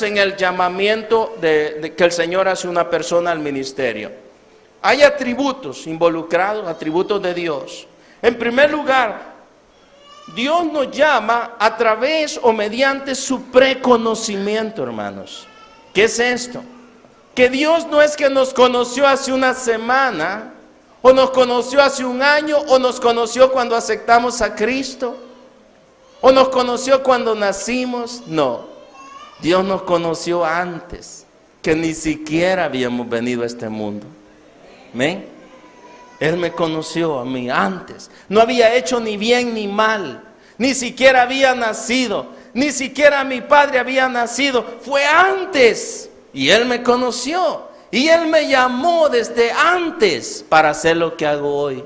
en el llamamiento que el Señor hace a una persona al ministerio. Hay atributos involucrados, atributos de Dios. En primer lugar, Dios nos llama a través o mediante su preconocimiento, hermanos. ¿Qué es esto? Que Dios no es que nos conoció hace una semana, o nos conoció hace un año, o nos conoció cuando aceptamos a Cristo, o nos conoció cuando nacimos. No, Dios nos conoció antes, que ni siquiera habíamos venido a este mundo. ¿Amén? Él me conoció a mí antes. No había hecho ni bien ni mal. Ni siquiera había nacido. Ni siquiera mi padre había nacido. Fue antes. Y Él me conoció. Y Él me llamó desde antes para hacer lo que hago hoy.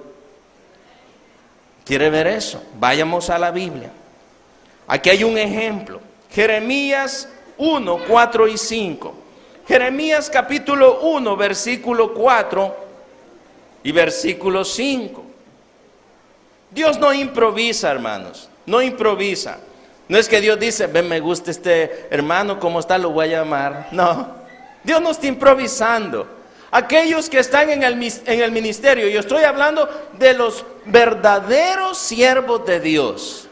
¿Quiere ver eso? Vayamos a la Biblia. Aquí hay un ejemplo. Jeremías 1, 4 y 5. Jeremías capítulo 1, versículo 4 y versículo 5. Dios no improvisa, hermanos. No improvisa. No es que Dios dice, ven, me gusta este hermano, ¿cómo está? Lo voy a llamar. No. Dios no está improvisando. Aquellos que están en el ministerio, yo estoy hablando de los verdaderos siervos de Dios.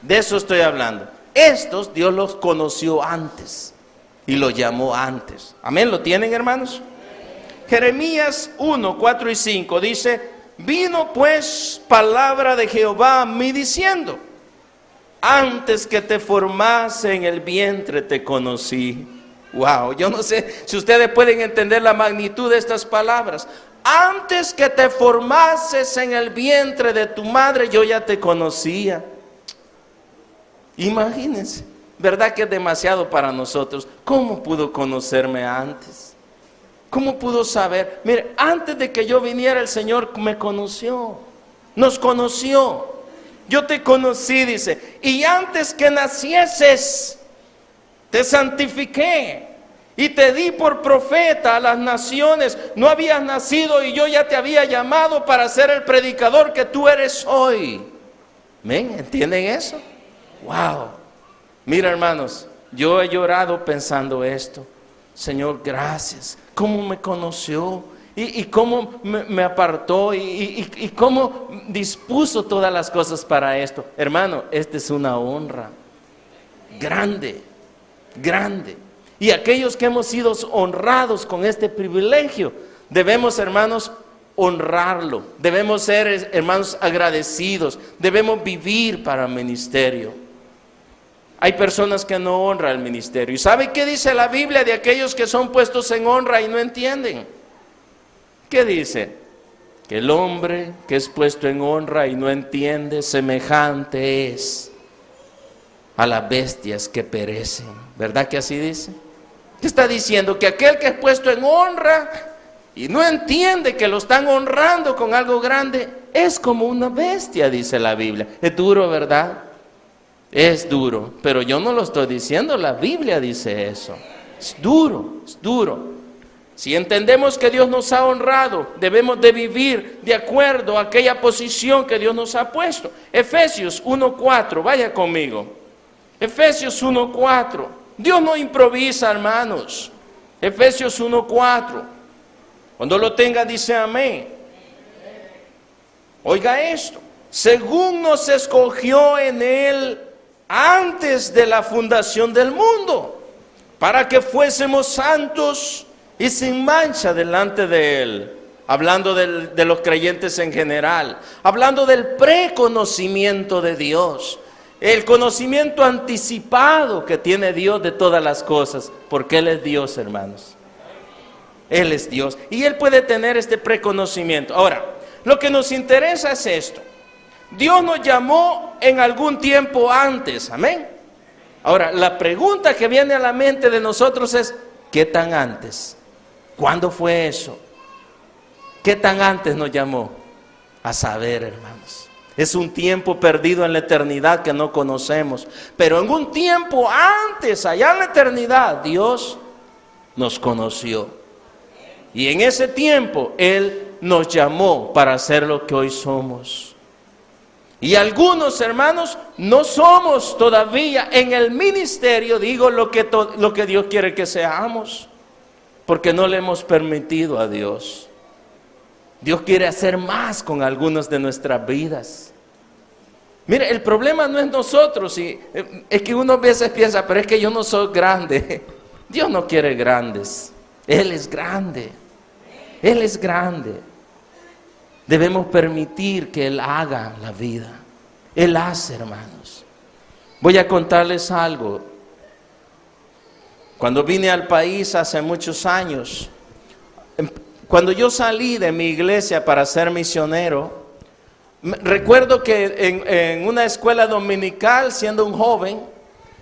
De eso estoy hablando. Estos Dios los conoció antes y los llamó antes. Amén, ¿lo tienen, hermanos? Jeremías 1, 4 y 5 dice: vino pues palabra de Jehová a mí diciendo: antes que te formase en el vientre te conocí. Wow, yo no sé si ustedes pueden entender la magnitud de estas palabras. Antes que te formases en el vientre de tu madre, yo ya te conocía. Imagínense, ¿verdad que es demasiado para nosotros? ¿Cómo pudo conocerme antes? ¿Cómo pudo saber? Mire, antes de que yo viniera, el Señor me conoció, nos conoció. Yo te conocí, dice, y antes que nacieses, te santifiqué y te di por profeta a las naciones. No habías nacido y yo ya te había llamado para ser el predicador que tú eres hoy. ¿Ven? ¿Entienden eso? Wow. Mira, hermanos, yo he llorado pensando esto. Señor, gracias. ¿Cómo me conoció? Y cómo me apartó y cómo dispuso todas las cosas para esto. Hermano, esta es una honra grande, grande. Y aquellos que hemos sido honrados con este privilegio, debemos, hermanos, honrarlo. Debemos ser, hermanos, agradecidos. Debemos vivir para el ministerio. Hay personas que no honran el ministerio. ¿Y sabe qué dice la Biblia de aquellos que son puestos en honra y no entienden? ¿Qué dice? Que el hombre que es puesto en honra y no entiende, semejante es a las bestias que perecen. ¿Verdad que así dice? ¿Qué está diciendo? Que aquel que es puesto en honra y no entiende que lo están honrando con algo grande, es como una bestia, dice la Biblia. Es duro, ¿verdad? Es duro, pero yo no lo estoy diciendo, la Biblia dice eso. Es duro, es duro. Si entendemos que Dios nos ha honrado, debemos de vivir de acuerdo a aquella posición que Dios nos ha puesto. Efesios 1:4, vaya conmigo. Efesios 1:4. Dios no improvisa, hermanos. Efesios 1:4. Cuando lo tenga, dice amén. Oiga esto. Según nos escogió en Él antes de la fundación del mundo, para que fuésemos santos y sin mancha delante de Él. Hablando de los creyentes en general. Hablando del preconocimiento de Dios. El conocimiento anticipado que tiene Dios de todas las cosas. Porque Él es Dios, hermanos. Él es Dios. Y Él puede tener este preconocimiento. Ahora, lo que nos interesa es esto. Dios nos llamó en algún tiempo antes. Amén. Ahora, la pregunta que viene a la mente de nosotros es: ¿qué tan antes? ¿Cuándo fue eso? ¿Qué tan antes nos llamó? A saber, hermanos. Es un tiempo perdido en la eternidad que no conocemos. Pero en un tiempo antes, allá en la eternidad, Dios nos conoció. Y en ese tiempo Él nos llamó para ser lo que hoy somos. Y algunos hermanos no somos todavía en el ministerio, digo lo que Dios quiere que seamos, porque no le hemos permitido a Dios. Dios quiere hacer más con algunas de nuestras vidas. Mire, el problema no es nosotros, es que uno a veces piensa, pero es que yo no soy grande. Dios no quiere grandes, Él es grande, Él es grande. Debemos permitir que Él haga la vida. Él hace, hermanos. Voy a contarles algo. Cuando vine al país hace muchos años, cuando yo salí de mi iglesia para ser misionero, recuerdo que en una escuela dominical, siendo un joven,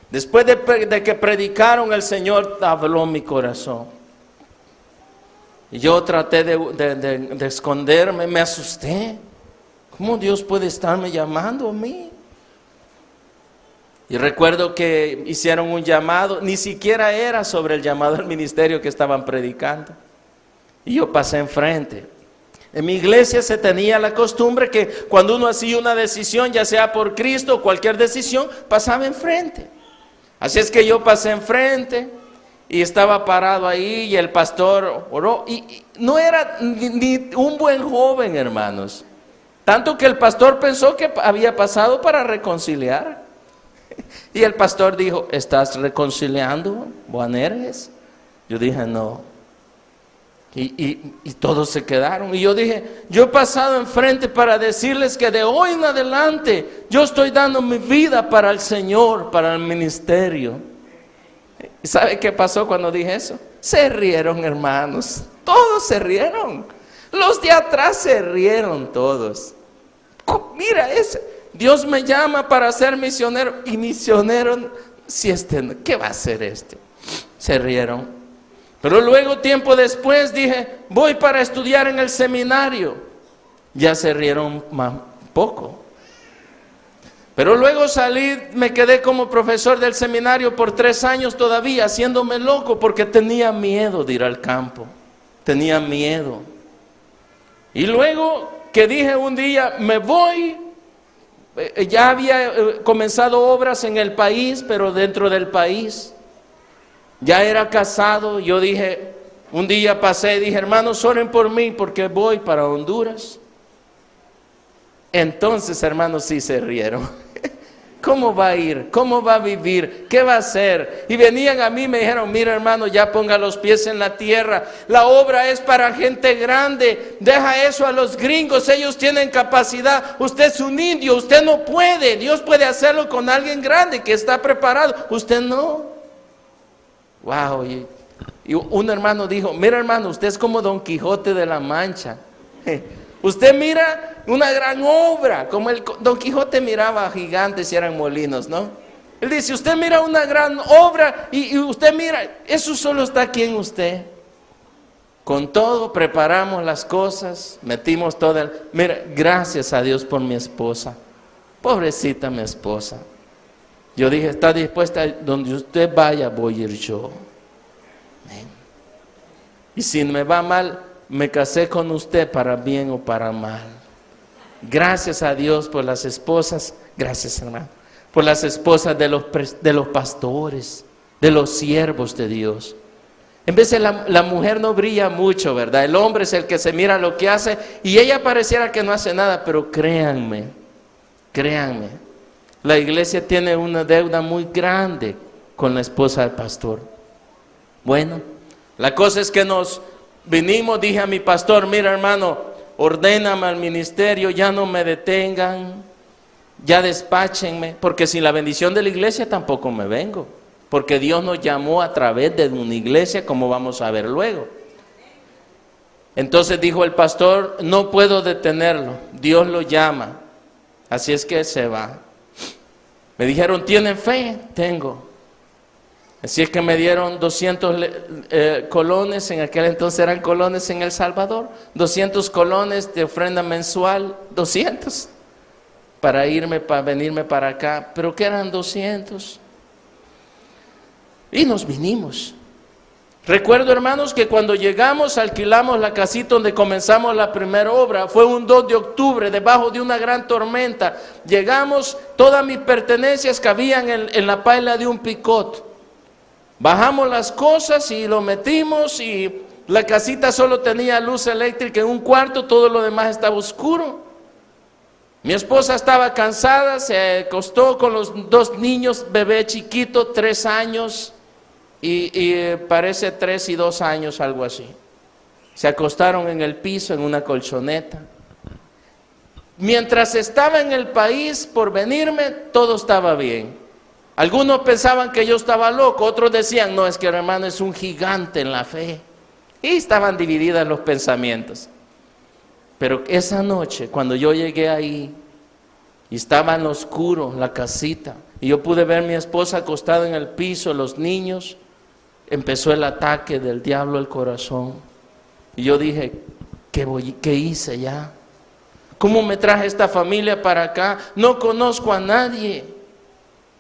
después de que predicaron, el Señor habló en mi corazón. Y yo traté de esconderme, me asusté. ¿Cómo Dios puede estarme llamando a mí? Y recuerdo que hicieron un llamado, ni siquiera era sobre el llamado al ministerio que estaban predicando. Y yo pasé enfrente. En mi iglesia se tenía la costumbre que cuando uno hacía una decisión, ya sea por Cristo o cualquier decisión, pasaba enfrente. Así es que yo pasé enfrente y estaba parado ahí y el pastor oró. Y no era ni un buen joven, hermanos. Tanto que el pastor pensó que había pasado para reconciliar. Y el pastor dijo, ¿estás reconciliando, Boanerges? Yo dije, no. Y todos se quedaron. Y yo dije, yo he pasado enfrente para decirles que de hoy en adelante yo estoy dando mi vida para el Señor, para el ministerio. ¿Y sabe qué pasó cuando dije eso? Se rieron, hermanos. Todos se rieron. Los de atrás se rieron todos. Mira ese. Dios me llama para ser misionero. Y misionero, si ¿qué va a hacer este? Se rieron. Pero luego, tiempo después, dije, voy para estudiar en el seminario. Ya se rieron más poco. Pero luego salí, me quedé como profesor del seminario por 3 años todavía, haciéndome loco porque tenía miedo de ir al campo. Tenía miedo. Y luego que dije un día, me voy. Ya había comenzado obras en el país, pero dentro del país. Ya era casado. Yo dije, un día pasé y dije, hermanos, oren por mí porque voy para Honduras. Entonces, hermanos, sí se rieron. ¿Cómo va a ir? ¿Cómo va a vivir? ¿Qué va a hacer? Y venían a mí y me dijeron, mira, hermano, ya ponga los pies en la tierra. La obra es para gente grande. Deja eso a los gringos. Ellos tienen capacidad. Usted es un indio. Usted no puede. Dios puede hacerlo con alguien grande que está preparado. Usted no. Wow. Y un hermano dijo, mira, hermano, usted es como Don Quijote de la Mancha. Usted mira una gran obra, como Don Quijote miraba a gigantes y eran molinos, ¿no? Él dice, usted mira una gran obra y usted mira, eso solo está aquí en usted. Con todo preparamos las cosas, metimos toda. Mira, gracias a Dios por mi esposa. Pobrecita mi esposa. Yo dije, está dispuesta, donde usted vaya voy a ir yo. Amén. Y si me va mal, me casé con usted para bien o para mal. Gracias a Dios por las esposas, gracias hermano, por las esposas de los pastores, de los siervos de Dios. En vez de la mujer no brilla mucho, ¿verdad? El hombre es el que se mira lo que hace y ella pareciera que no hace nada, pero créanme, la iglesia tiene una deuda muy grande con la esposa del pastor. Bueno, la cosa es que nos vinimos, dije a mi pastor, mira hermano, ordéname al ministerio, ya no me detengan, ya despáchenme, porque sin la bendición de la iglesia tampoco me vengo, porque Dios nos llamó a través de una iglesia, como vamos a ver luego. Entonces dijo el pastor, no puedo detenerlo, Dios lo llama, así es que se va. Me dijeron, ¿tienen fe? Tengo. Así es que me dieron 200 colones, en aquel entonces eran colones en El Salvador, 200 colones de ofrenda mensual, 200, para venirme para acá, pero que eran 200. Y nos vinimos. Recuerdo, hermanos, que cuando llegamos, alquilamos la casita donde comenzamos la primera obra. Fue un 2 de octubre, debajo de una gran tormenta. Llegamos, todas mis pertenencias cabían en la paila de un picot. Bajamos las cosas y lo metimos, y la casita solo tenía luz eléctrica en un cuarto, todo lo demás estaba oscuro. Mi esposa estaba cansada, se acostó con los 2 niños, bebé chiquito, 3 años. Y parece 3 y 2 años, algo así. Se acostaron en el piso, en una colchoneta. Mientras estaba en el país por venirme, todo estaba bien. Algunos pensaban que yo estaba loco, otros decían, no, es que el hermano es un gigante en la fe. Y estaban divididos los pensamientos. Pero esa noche, cuando yo llegué ahí, y estaba en oscuro la casita, y yo pude ver a mi esposa acostada en el piso, los niños, empezó el ataque del diablo al corazón. Y yo dije, ¿qué hice ya? ¿Cómo me traje esta familia para acá? No conozco a nadie.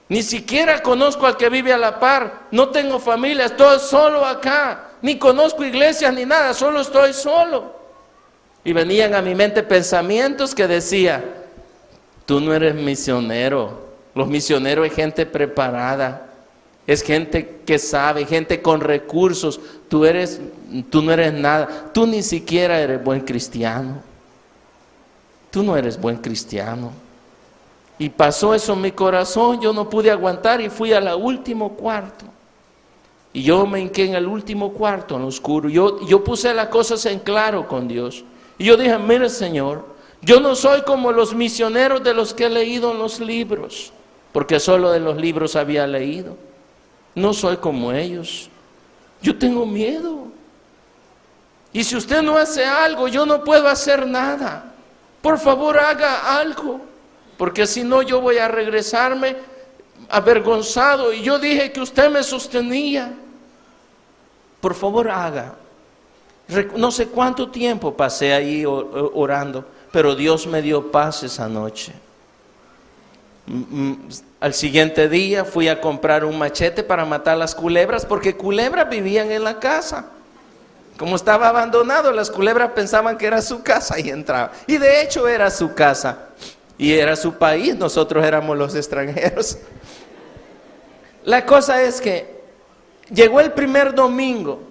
Ni siquiera conozco al que vive a la par. No tengo familia, estoy solo acá. Ni conozco iglesias ni nada, solo estoy solo. Y venían a mi mente pensamientos que decía, tú no eres misionero. Los misioneros es gente preparada. Es gente que sabe, gente con recursos. Tú no eres nada. Tú ni siquiera eres buen cristiano. Tú no eres buen cristiano. Y pasó eso en mi corazón. Yo no pude aguantar y fui al último cuarto. Y yo me hinqué en el último cuarto, en lo oscuro. Yo puse las cosas en claro con Dios. Y yo dije, mire, Señor, yo no soy como los misioneros de los que he leído en los libros, porque solo de los libros había leído. No soy como ellos. Yo tengo miedo. Y si usted no hace algo, yo no puedo hacer nada. Por favor, haga algo, porque si no yo voy a regresarme avergonzado. Y yo dije que usted me sostenía. Por favor, haga. No sé cuánto tiempo pasé ahí orando, pero Dios me dio paz esa noche. Al siguiente día fui a comprar un machete para matar las culebras, porque culebras vivían en la casa. Como estaba abandonado, las culebras pensaban que era su casa y entraban. Y de hecho era su casa y era su país, nosotros éramos los extranjeros. La cosa es que llegó el primer domingo.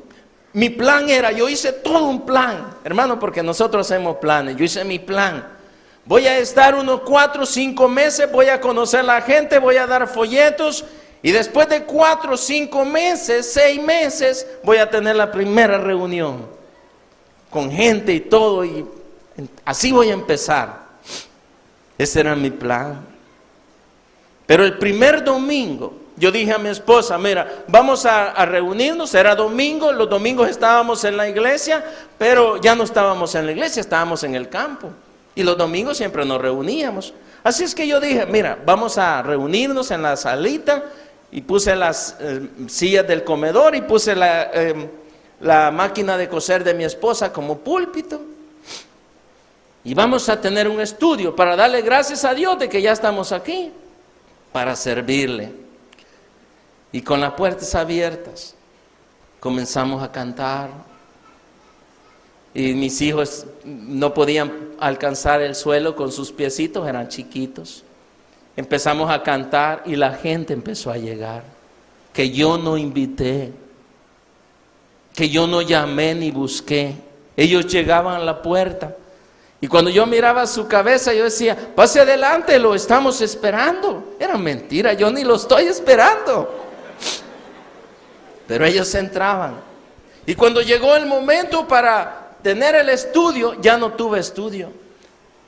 Mi plan era, yo hice todo un plan, hermano, porque nosotros hacemos planes. Yo hice mi plan. Voy a estar unos 4 o 5 meses, voy a conocer a la gente, voy a dar folletos, y después de 4 o 5 meses, 6 meses, voy a tener la primera reunión con gente y todo, y así voy a empezar. Ese era mi plan. Pero el primer domingo, yo dije a mi esposa, mira, vamos a reunirnos. Era domingo, los domingos estábamos en la iglesia, pero ya no estábamos en la iglesia, estábamos en el campo. Y los domingos siempre nos reuníamos. Así es que yo dije, mira, vamos a reunirnos en la salita. Y puse las sillas del comedor y puse la máquina de coser de mi esposa como púlpito. Y vamos a tener un estudio para darle gracias a Dios de que ya estamos aquí, para servirle. Y con las puertas abiertas comenzamos a cantar. Y mis hijos no podían alcanzar el suelo con sus piecitos, eran chiquitos. Empezamos a cantar y la gente empezó a llegar, que yo no invité, que yo no llamé ni busqué. Ellos llegaban a la puerta y cuando yo miraba su cabeza yo decía, pase adelante, lo estamos esperando. Era mentira, yo ni lo estoy esperando. Pero ellos entraban. Y cuando llegó el momento para tener el estudio, ya no tuve estudio.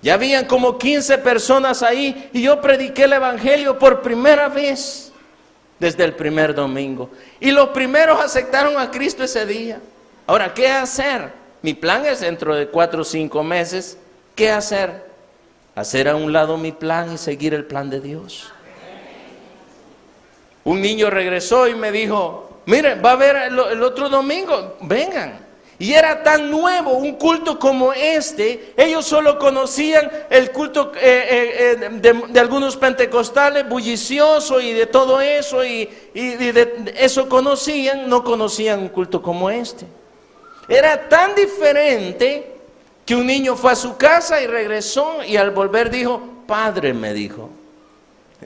Ya habían como 15 personas ahí y yo prediqué el evangelio por primera vez desde el primer domingo. Y los primeros aceptaron a Cristo ese día. Ahora, ¿qué hacer? Mi plan es dentro de 4 o 5 meses. ¿Qué hacer? Hacer a un lado mi plan y seguir el plan de Dios. Un niño regresó y me dijo, miren, va a haber el otro domingo, vengan. Y era tan nuevo un culto como este. Ellos solo conocían el culto de algunos pentecostales, bullicioso y de todo eso, y de eso conocían, no conocían un culto como este. Era tan diferente que un niño fue a su casa y regresó, y al volver dijo: Padre, me dijo,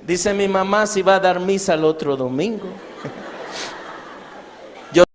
dice mi mamá si va a dar misa el otro domingo.